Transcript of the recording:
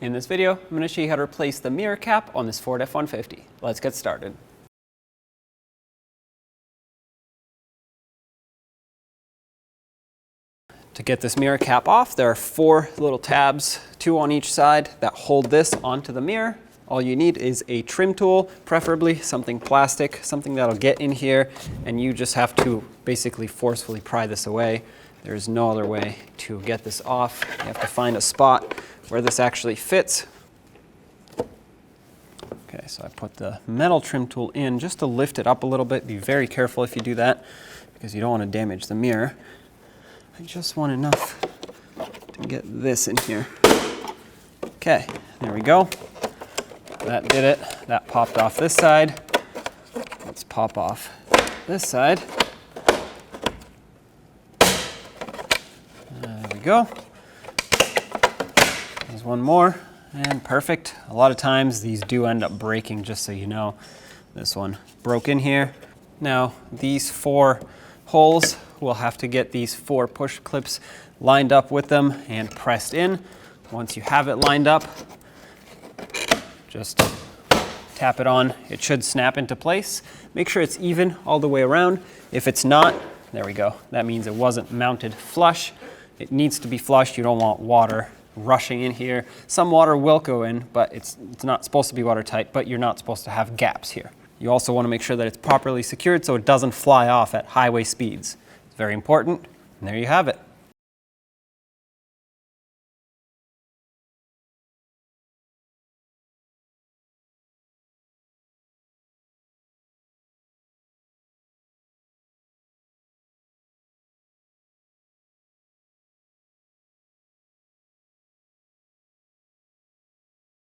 In this video, I'm going to show you how to replace the mirror cap on this Ford F-150. Let's get started. To get this mirror cap off, there are 4 little tabs, 2 on each side, that hold this onto the mirror. All you need is a trim tool, preferably something plastic, something that'll get in here, and you just have to basically forcefully pry this away. There's no other way to get this off. You have to find a spot where this actually fits. Okay, so I put the metal trim tool in just to lift it up a little bit. Be very careful if you do that because you don't want to damage the mirror. I just want enough to get this in here. Okay, there we go. That did it. That popped off this side. Let's pop off this side. There we go. There's one more, and perfect. A lot of times these do end up breaking, just so you know. This one broke in here. Now, these 4 holes, we'll have to get these 4 push clips lined up with them and pressed in. Once you have it lined up, just tap it on. It should snap into place. Make sure it's even all the way around. If it's not, there we go. That means it wasn't mounted flush. It needs to be flush. You don't want water rushing in here. Some water will go in, but it's not supposed to be watertight, but you're not supposed to have gaps here. You also want to make sure that it's properly secured so it doesn't fly off at highway speeds. It's very important, and there you have it.